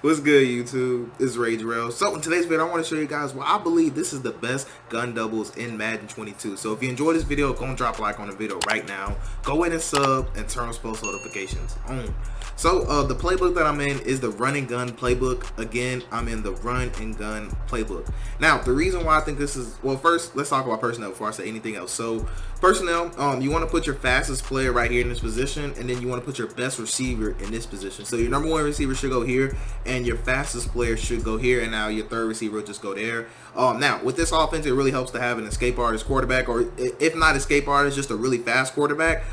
What's good, YouTube? It's Rage Rail. So in today's video, I want to show you guys why I believe this is the best gun doubles in Madden 22. So if you enjoyed this video, go and drop a like on the video right now. Go in and sub and turn on post notifications on. So the playbook that I'm in is the run and gun playbook. Again, I'm in the run and gun playbook. Now, the reason why I think this is, well, first, let's talk about personnel before I say anything else. So personnel, you want to put your fastest player right here in this position, and then you want to put your best receiver in this position. So your number one receiver should go here, and your fastest player should go here, and now your third receiver will just go there. Now, with this offense, it really helps to have an escape artist quarterback, or if not escape artist, just a really fast quarterback.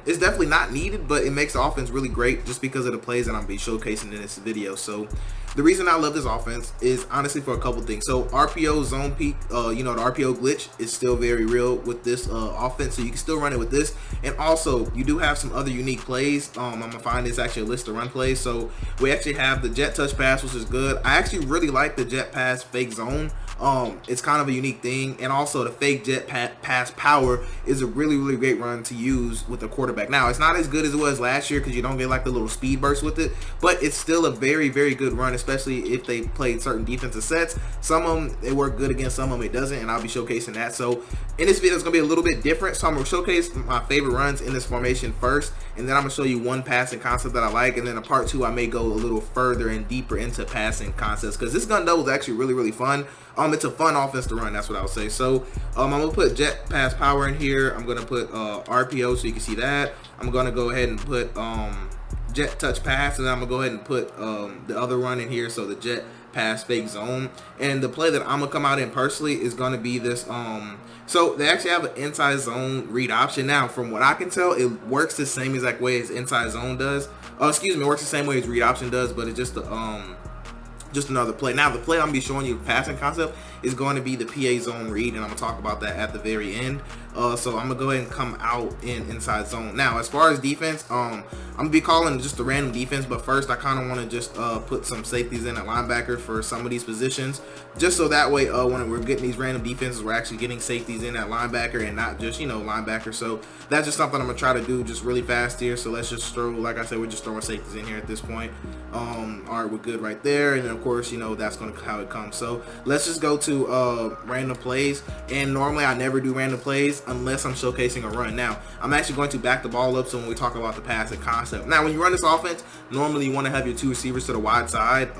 It's definitely not needed, but it makes the offense really great just because of the plays that I'm going to be showcasing in this video. So the reason I love this offense is honestly for a couple things. So RPO zone peak, the RPO glitch is still very real with this offense, so you can still run it with this. And also, you do have some other unique plays. I'm gonna find this actually a list of run plays. So we actually have the jet touch pass, which is good. I actually really like the jet pass fake zone. It's kind of a unique thing, and also the fake jet pass power is a really great run to use with a quarterback. Now, it's not as good as it was last year because you don't get like the little speed burst with it, but it's still a very good run, especially if they played certain defensive sets. Some of them they work good against, some of them it doesn't, and I'll be showcasing that. So in this video, it's gonna be a little bit different. So I'm gonna showcase my favorite runs in this formation first, and then I'm gonna show you one passing concept that I like, and then in part two I may go a little further and deeper into passing concepts because this gun double is actually really fun. It's a fun offense to run, that's what I would say. So I'm gonna put jet pass power in here. I'm gonna put RPO so you can see that. I'm gonna go ahead and put jet touch pass, and then I'm gonna go ahead and put the other run in here, so the jet pass fake zone. And the play that I'm gonna come out in personally is gonna be this so they actually have an inside zone read option. Now, from what I can tell, it works the same exact way as inside zone does. It works the same way as read option does, but it's just the just another play. Now, the play I'm gonna be showing you passing concept is going to be the PA zone read, and I'm gonna talk about that at the very end. So I'm gonna go ahead and come out in inside zone. Now, as far as defense, I'm gonna be calling just a random defense, but first I kind of want to just put some safeties in at linebacker for some of these positions, just so that way when we're getting these random defenses, we're actually getting safeties in at linebacker and not just linebacker. So that's just something I'm gonna try to do just really fast here. So let's just throw, like I said, we're just throwing safeties in here at this point. All right, we're good right there, and then of course that's gonna how it comes. So let's just go to random plays, and normally I never do random plays unless I'm showcasing a run. Now, I'm actually going to back the ball up, so when we talk about the passing concept. Now, when you run this offense, normally you want to have your two receivers to the wide side.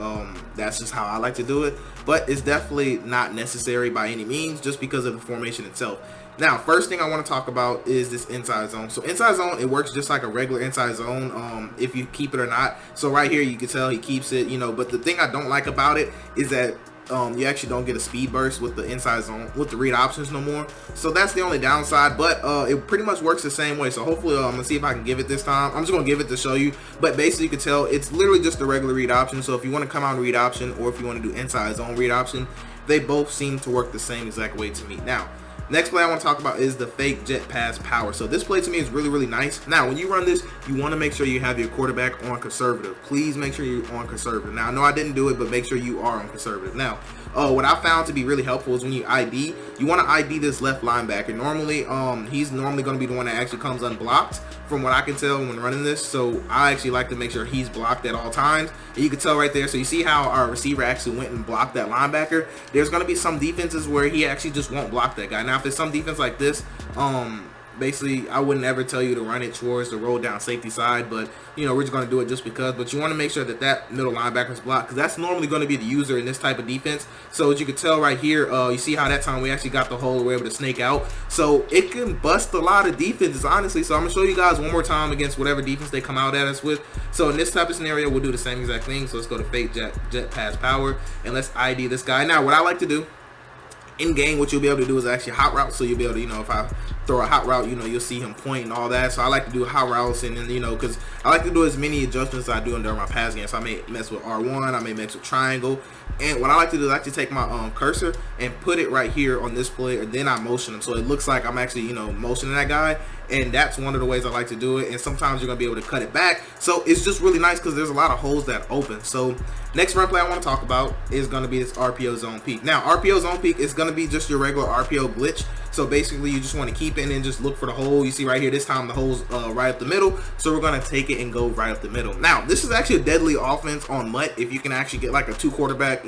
That's just how I like to do it, but it's definitely not necessary by any means just because of the formation itself. Now, first thing I want to talk about is this inside zone. So inside zone, it works just like a regular inside zone if you keep it or not. So right here, you can tell he keeps it, but the thing I don't like about it is that you actually don't get a speed burst with the inside zone with the read options no more. So that's the only downside, but it pretty much works the same way. So hopefully I'm gonna see if I can give it this time. I'm just gonna give it to show you, but basically you can tell it's literally just a regular read option. So if you want to come out and read option, or if you want to do inside zone read option, they both seem to work the same exact way to me. Now, next play I want to talk about is the fake jet pass power. So this play to me is really nice. Now, when you run this, you want to make sure you have your quarterback on conservative. Please make sure you're on conservative. Now, I know I didn't do it, but make sure you are on conservative. Now, what I found to be really helpful is when you ID, you want to ID this left linebacker. Normally, he's normally going to be the one that actually comes unblocked, from what I can tell when running this. So I actually like to make sure he's blocked at all times. And you can tell right there. So you see how our receiver actually went and blocked that linebacker. There's going to be some defenses where he actually just won't block that guy. Now, if it's some defense like this, basically I wouldn't ever tell you to run it towards the roll down safety side, but we're just going to do it just because. But you want to make sure that that middle linebacker is blocked, because that's normally going to be the user in this type of defense. So as you can tell right here, you see how that time we actually got the hole, we're able to snake out. So it can bust a lot of defenses, honestly. So I'm going to show you guys one more time against whatever defense they come out at us with. So in this type of scenario, we'll do the same exact thing. So let's go to fake jet pass power, and let's ID this guy. Now, what I like to do in game, what you'll be able to do is actually hot route. So you'll be able to, if I throw a hot route, you'll see him point and all that. So I like to do hot routes, and then, because I like to do as many adjustments as I do during my pass game. So I may mess with R1, I may mess with triangle. And what I like to do is actually take my cursor and put it right here on this player, and then I motion him. So it looks like I'm actually, motioning that guy. And that's one of the ways I like to do it. And sometimes you're going to be able to cut it back. So it's just really nice because there's a lot of holes that open. So next run play I want to talk about is going to be this RPO zone peak. Now, RPO zone peak is going to be just your regular RPO glitch. So basically, you just want to keep and then just look for the hole. You see right here, this time the hole's right up the middle, so we're gonna take it and go right up the middle. Now this is actually a deadly offense on MUT if you can actually get like a 2 quarterback,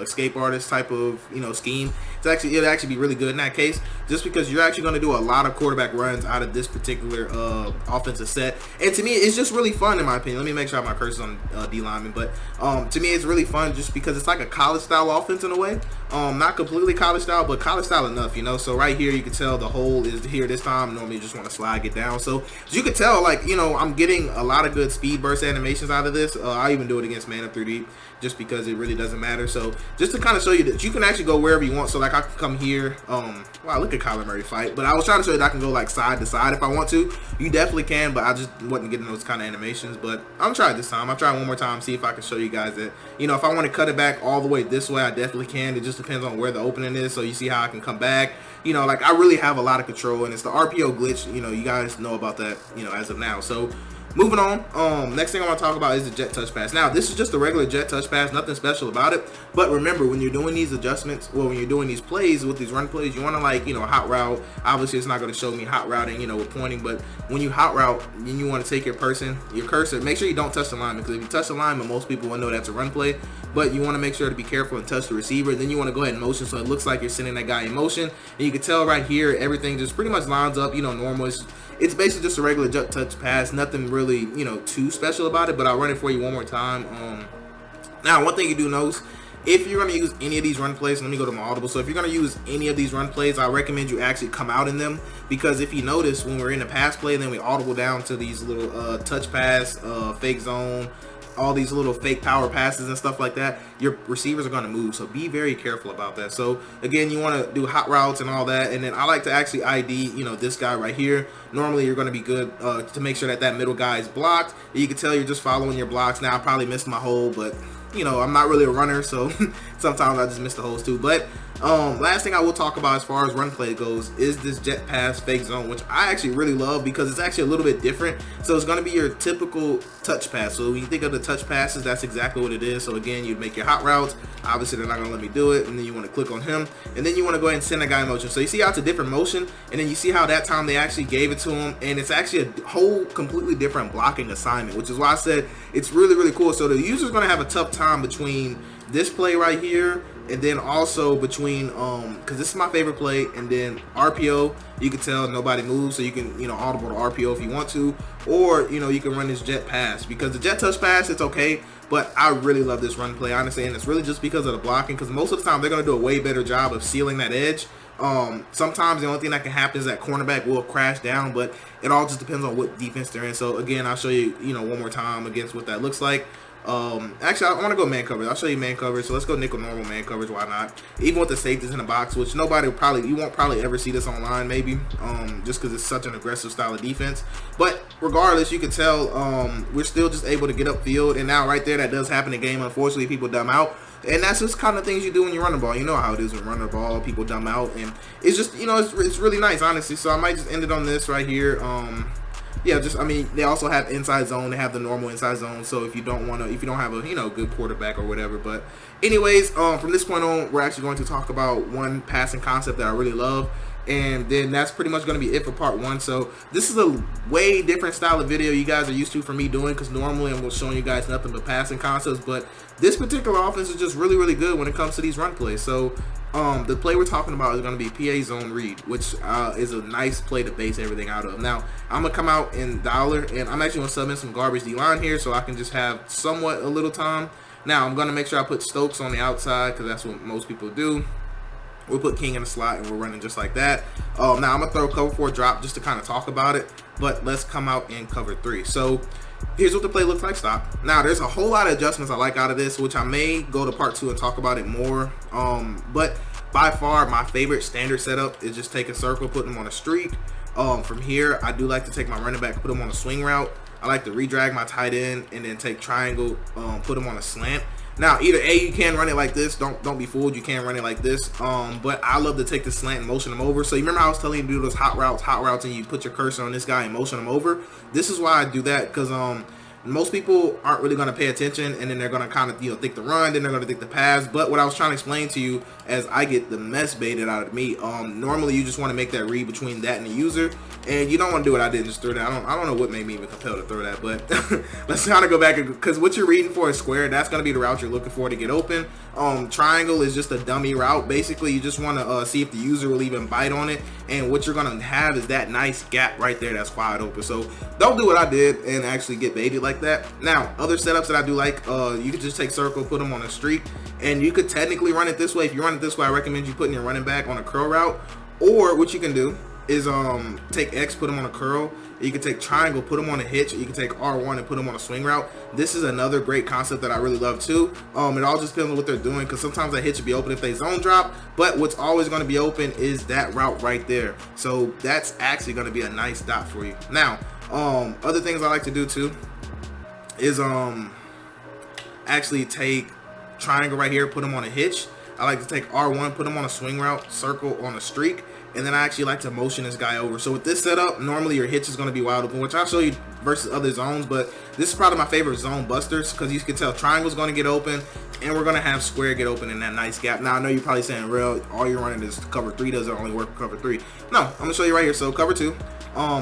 escape artist type of scheme. It'll actually be really good in that case, just because you're actually going to do a lot of quarterback runs out of this particular offensive set. And to me, it's just really fun in my opinion. Let me make sure I have my cursors on D lineman, but to me, it's really fun just because it's like a college style offense in a way. Not completely college style, but college style enough, So right here, you can tell the hole is here this time. Normally, you just want to slide it down. So as you can tell, like I'm getting a lot of good speed burst animations out of this. I even do it against Man Up 3D just because it really doesn't matter. So just to kind of show you that you can actually go wherever you want. So like I can come here. Wow, look at Kyler Murray fight. But I was trying to show you that I can go like side to side if I want to. You definitely can, but I just wasn't getting those kind of animations. But I'm trying this time. I'll try one more time, see if I can show you guys that if I want to cut it back all the way this way, I definitely can. It just depends on where the opening is. So you see how I can come back. Like I really have a lot of control, and it's the RPO glitch. You guys know about that as of now. So moving on, next thing I want to talk about is the jet touch pass. Now this is just a regular jet touch pass, nothing special about it. But remember, when you're doing these adjustments, when you're doing these plays with these run plays, you want to like hot route. Obviously it's not going to show me hot routing with pointing, but when you hot route, then you want to take your cursor, make sure you don't touch the lineman, because if you touch the lineman, most people will know that's a run play. But you want to make sure to be careful and touch the receiver. Then you want to go ahead and motion so it looks like you're sending that guy in motion, and you can tell right here everything just pretty much lines up normal. It's basically just a regular jet touch pass, nothing really too special about it. But I'll run it for you one more time. Now one thing you do notice, if you're going to use any of these run plays, let me go to my audible. So if you're going to use any of these run plays, I recommend you actually come out in them, because if you notice, when we're in the pass play, then we audible down to these little touch pass, fake zone, all these little fake power passes and stuff like that, your receivers are going to move. So be very careful about that. So again, you want to do hot routes and all that. And then I like to actually ID, this guy right here. Normally you're going to be good to make sure that that middle guy is blocked. You can tell you're just following your blocks. Now I probably missed my hole, but I'm not really a runner, so sometimes I just miss the holes too. But last thing I will talk about as far as run play goes is this jet pass fake zone, which I actually really love because it's actually a little bit different. So it's going to be your typical touch pass. So when you think of the touch passes, that's exactly what it is. So again, you'd make your hot routes. Obviously they're not going to let me do it, and then you want to click on him, and then you want to go ahead and send a guy in motion. So you see how it's a different motion, and then you see how that time they actually gave it to him, and it's actually a whole completely different blocking assignment, which is why I said it's really, really cool. So the user's going to have a tough time between this play right here, and then also between because this is my favorite play, and then RPO. You can tell nobody moves, so you can audible to RPO if you want to, or you can run this jet pass, because the jet touch pass, it's okay, but I really love this run play, honestly, and it's really just because of the blocking, because most of the time they're going to do a way better job of sealing that edge. Sometimes the only thing that can happen is that cornerback will crash down, but it all just depends on what defense they're in. So again, I'll show you one more time against what that looks like. Actually, I want to go man coverage. I'll show you man coverage. So let's go nickel normal man coverage. Why not? Even with the safeties in the box, which you won't probably ever see this online, maybe, just because it's such an aggressive style of defense. But regardless, you can tell we're still just able to get upfield. And now right there, that does happen in the game. Unfortunately, people dumb out. And that's just kind of things you do when you run the ball. You know how it is when you run the ball, people dumb out, and it's just it's really nice, honestly. So I might just end it on this right here. Yeah, they also have inside zone. They have the normal inside zone. So if you don't have a good quarterback or whatever. But anyways, from this point on, we're actually going to talk about one passing concept that I really love. And then that's pretty much going to be it for part 1. So this is a way different style of video you guys are used to from me doing, because normally I'm showing you guys nothing but passing concepts. But this particular offense is just really, really good when it comes to these run plays. So the play we're talking about is going to be PA zone read, which is a nice play to base everything out of. Now I'm going to come out in dollar, and I'm actually going to sub in some garbage D-line here so I can just have somewhat a little time. Now I'm going to make sure I put Stokes on the outside, because that's what most people do. We'll put King in the slot, and we're running just like that. Now I'm gonna throw cover 4 drop just to kind of talk about it, but let's come out in cover 3. So here's what the play looks like. Stop. Now there's a whole lot of adjustments I like out of this, which I may go to part 2 and talk about it more. But by far my favorite standard setup is just take a circle, put them on a streak. From here, I do like to take my running back, put them on a swing route. I like to redrag my tight end and then take triangle, put them on a slant. Now, either A, you can run it like this. Don't be fooled. You can run it like this. But I love to take the slant and motion them over. So you remember how I was telling you to do those hot routes, and you put your cursor on this guy and motion them over? This is why I do that, because most people aren't really going to pay attention, and then they're going to kind of, you know, think the run, then they're going to think the pass. But what I was trying to explain to you as I get the mess baited out of me, normally you just want to make that read between that and the user, and you don't want to do what I did and just throw that. I don't know what made me even compelled to throw that, but let's kind of go back, because what you're reading for is square. That's going to be the route you're looking for to get open. Triangle is just a dummy route. Basically, you just want to see if the user will even bite on it, and what you're going to have is that nice gap right there that's wide open. So don't do what I did and actually get baited like that. Now, other setups that I do like, you could just take circle, put them on a streak, and you could technically run it this way. If you run it this way, I recommend you putting your running back on a curl route, or what you can do is take X, put them on a curl. You can take triangle, put them on a hitch. You can take R1 and put them on a swing route. This is another great concept that I really love too. It all just depends on what they're doing, because sometimes that hitch will be open if they zone drop, but what's always going to be open is that route right there. So that's actually going to be a nice dot for you. Now, other things I like to do too is actually take triangle right here, put them on a hitch. I like to take R1, put them on a swing route, circle on a streak, and then I actually like to motion this guy over. So with this setup, normally your hitch is going to be wide open, which I'll show you versus other zones, but this is probably my favorite zone busters, because you can tell triangle's going to get open, and we're going to have square get open in that nice gap. Now, I know you're probably saying, real, all you're running is cover 3, does it only work for cover 3? No, I'm going to show you right here. So cover 2,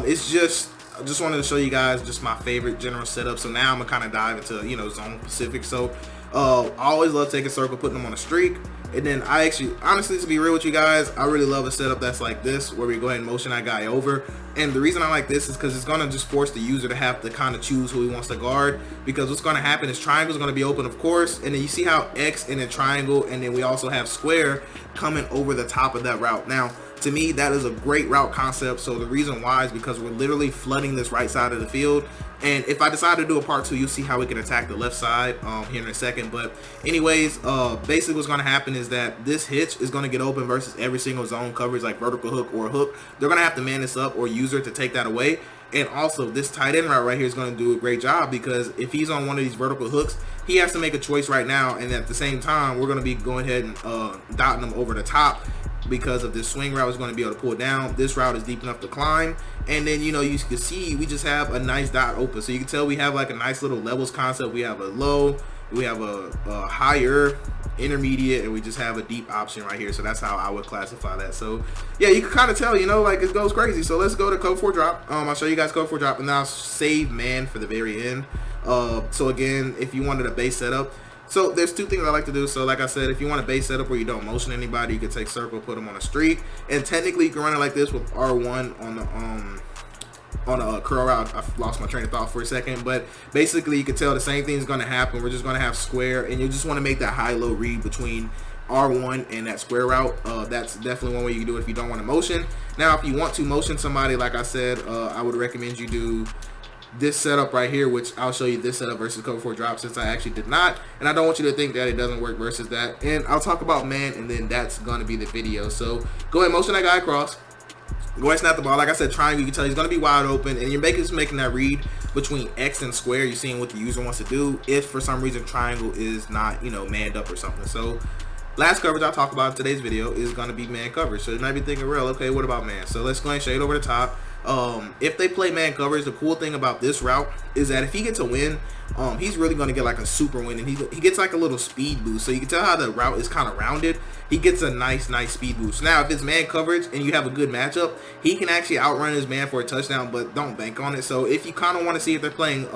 it's just, I just wanted to show you guys just my favorite general setup. So now I'm gonna kind of dive into, you know, zone specific. So I always love taking circle, putting them on a streak, and then I actually, honestly, to be real with you guys, I really love a setup that's like this, where we go ahead and motion that guy over. And the reason I like this is because it's gonna just force the user to have to kind of choose who he wants to guard, because what's gonna happen is triangle is gonna be open, of course, and then you see how X and then triangle, and then we also have square coming over the top of that route. Now, to me, that is a great route concept. So the reason why is because we're literally flooding this right side of the field. And if I decide to do a part 2, you'll see how we can attack the left side here in a second. But anyways, basically what's going to happen is that this hitch is going to get open versus every single zone coverage, like vertical hook or hook. They're going to have to man this up or user to take that away. And also, this tight end route right here is going to do a great job, because if he's on one of these vertical hooks, he has to make a choice right now. And at the same time, we're going to be going ahead and dotting him over the top, because of this swing route is going to be able to pull down. This route is deep enough to climb, and then, you know, you can see we just have a nice dot open. So you can tell we have like a nice little levels concept. We have a low, we have a higher, intermediate, and we just have a deep option right here. So that's how I would classify that. So yeah, you can kind of tell, you know, like it goes crazy. So let's go to code 4 drop. I'll show you guys code 4 drop, and then I'll save man for the very end. So again, if you wanted a base setup, so there's 2 things I like to do. So like I said, if you want a base setup where you don't motion anybody, you can take circle, put them on a streak, and technically you can run it like this with R1 on a curl route. I lost my train of thought for a second, but basically you can tell the same thing is going to happen. We're just going to have square, and you just want to make that high-low read between R1 and that square route. That's definitely one way you can do it if you don't want to motion. Now, if you want to motion somebody, like I said, I would recommend you do this setup right here, which I'll show you this setup versus code 4 drop, since I actually did not, and I don't want you to think that it doesn't work versus that. And I'll talk about man, and then that's going to be the video. So go ahead, motion that guy across, go ahead, snap the ball. Like I said, triangle, you can tell he's going to be wide open, and you're making that read between X and square. You're seeing what the user wants to do if for some reason triangle is not, you know, manned up or something. So last coverage I'll talk about in today's video is going to be man coverage. So you might be thinking, real, okay, what about man? So let's go ahead and shade over the top. If they play man coverage, the cool thing about this route is that if he gets a win, he's really going to get like a super win, and he gets like a little speed boost. So you can tell how the route is kind of rounded. He gets a nice speed boost. Now, if it's man coverage and you have a good matchup, he can actually outrun his man for a touchdown, but don't bank on it. So if you kind of want to see if they're playing,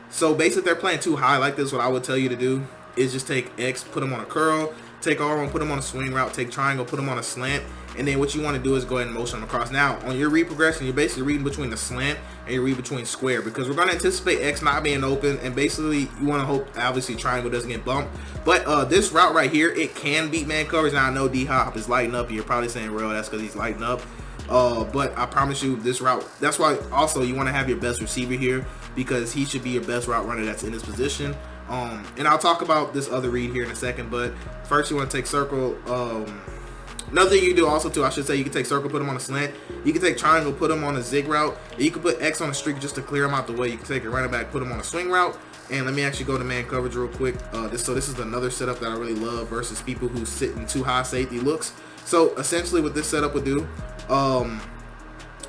so basically if they're playing too high like this, what I would tell you to do is just take X, put him on a curl, take R1, put him on a swing route, take triangle, put him on a slant, and then what you want to do is go ahead and motion him across. Now, on your read progression, you're basically reading between the slant and you read between square, because we're going to anticipate X not being open, and basically you want to hope, obviously, triangle doesn't get bumped. But this route right here, it can beat man coverage. Now, I know D-Hop is lighting up, and you're probably saying, well, that's because he's lighting up. But I promise you, this route, that's why also you want to have your best receiver here, because he should be your best route runner that's in his position. And I'll talk about this other read here in a second, but first you want to take circle. Another thing you can do also too, I should say, you can take circle, put him on a slant. You can take triangle, put him on a zig route. You can put X on a streak just to clear him out the way. You can take a running back, put him on a swing route. And let me actually go to man coverage real quick. This is another setup that I really love versus people who sit in too high safety looks. So essentially what this setup would do,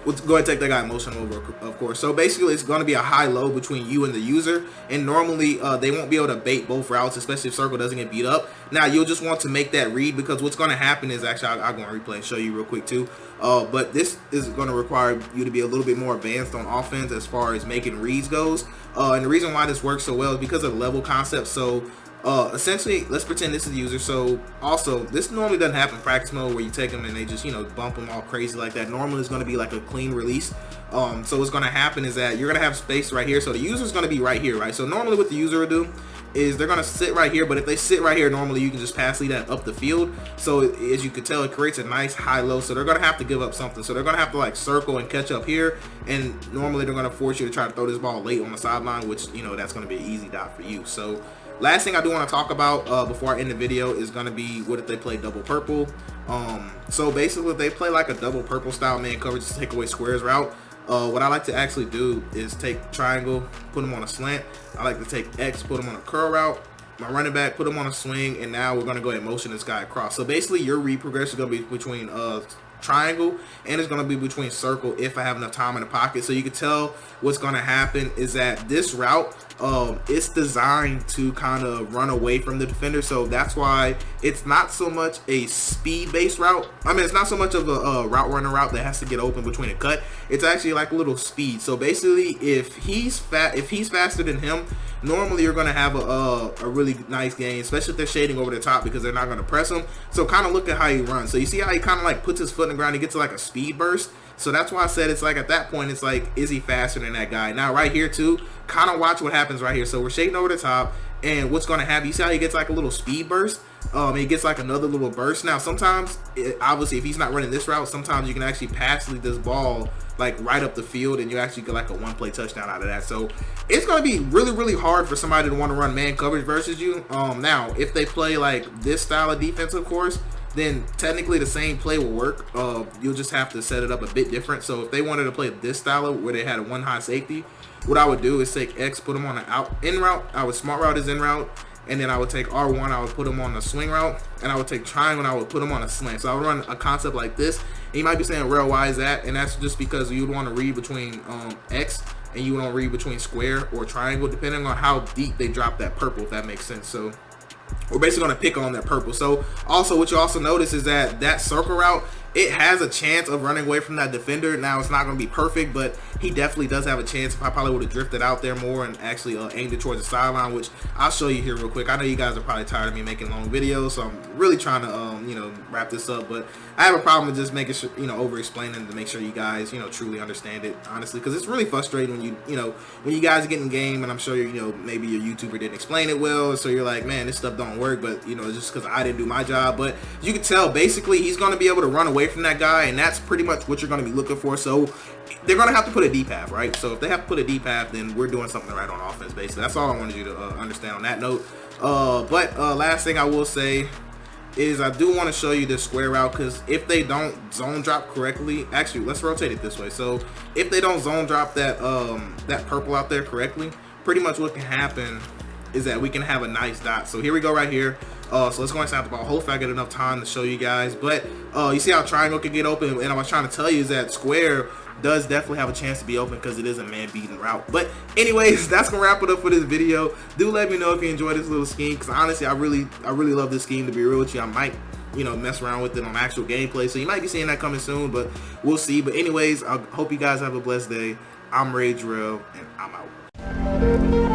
We'll go ahead and take that guy motion over, of course. So basically, it's going to be a high-low between you and the user, and normally they won't be able to bait both routes, especially if circle doesn't get beat up. Now, you'll just want to make that read, because what's going to happen is, actually, I'll go on replay and show you real quick too. But this is going to require you to be a little bit more advanced on offense as far as making reads goes. And the reason why this works so well is because of the level concept. So essentially, let's pretend this is the user. So also, this normally doesn't happen in practice mode where you take them and they just, you know, bump them all crazy like that. Normally it's going to be like a clean release. So what's going to happen is that you're going to have space right here. So the user is going to be right here, right? So normally what the user will do is they're going to sit right here, but if they sit right here, normally you can just pass lead that up the field. So as you can tell, it creates a nice high-low. So they're going to have to give up something. So they're going to have to like circle and catch up here, and normally they're going to force you to try to throw this ball late on the sideline, which, you know, that's going to be an easy dot for you. So last thing I do want to talk about before I end the video is going to be what if they play double purple. So basically, if they play like a double purple style man coverage to take away squares route, what I like to actually do is take triangle, put them on a slant. I like to take X, put them on a curl route. My running back, put them on a swing, and now we're going to go ahead and motion this guy across. So basically, your read progression is going to be between triangle, and it's going to be between circle if I have enough time in the pocket. So you can tell what's going to happen is that this route, it's designed to kind of run away from the defender. So that's why it's not so much a speed-based route. I mean, it's not so much of a route runner route that has to get open between a cut. It's actually like a little speed. So basically, if he's faster than him, normally you're going to have a really nice game, especially if they're shading over the top, because they're not going to press him. So kind of look at how he runs. So you see how he kind of like puts his foot in the ground, he gets to like a speed burst. So that's why I said it's like at that point, it's like, is he faster than that guy? Now right here too, kind of watch what happens right here. So we're shading over the top, and what's going to happen, you see how he gets like a little speed burst? He gets like another little burst. Now sometimes, obviously if he's not running this route, sometimes you can actually pass lead this ball like right up the field, and you actually get like a one-play touchdown out of that. So it's going to be really, really hard for somebody to want to run man coverage versus you. Now if they play like this style of defense, of course, then technically the same play will work. You'll just have to set it up a bit different. So if they wanted to play this style where they had a one high safety, what I would do is take X, put them on an in route. I would smart route his in route, and then I would take R1, I would put him on the swing route, and I would take triangle, and I would put him on a slant. So I would run a concept like this. And you might be saying, "Real, why is that?" And that's just because you would want to read between X, and you would want to read between square or triangle, depending on how deep they drop that purple, if that makes sense. So we're basically going to pick on that purple. So also what you also notice is that that circle route, it has a chance of running away from that defender. Now it's not going to be perfect, but he definitely does have a chance. If I probably would have drifted out there more and actually aimed it towards the sideline, which I'll show you here real quick. I know you guys are probably tired of me making long videos, so I'm really trying to you know, wrap this up. But I have a problem with just making sure, you know, over explaining to make sure you guys, you know, truly understand it, honestly, because it's really frustrating when you know, when you guys get in game, and I'm sure, you know, maybe your YouTuber didn't explain it well, so you're like, man, this stuff don't work. But you know, just because I didn't do my job. But you can tell basically he's going to be able to run away from that guy, and that's pretty much what you're going to be looking for. So they're going to have to put a D path, right? So if they have to put a D path, then we're doing something right on offense, basically. That's all I wanted you to understand on that note. But last thing I will say is I do want to show you this square route, because if they don't zone drop correctly, actually let's rotate it this way. So if they don't zone drop that that purple out there correctly, pretty much what can happen is that we can have a nice dot. So here we go right here. So let's go and snap the ball. Hopefully I get enough time to show you guys. But you see how triangle can get open, and I was trying to tell you is that square does definitely have a chance to be open because it is a man-beating route. But anyways, that's gonna wrap it up for this video. Do let me know if you enjoyed this little scheme, because honestly I really love this scheme, to be real with you. I might, you know, mess around with it on actual gameplay, so you might be seeing that coming soon, but we'll see. But anyways, I hope you guys have a blessed day. I'm Ray Drill, and I'm out.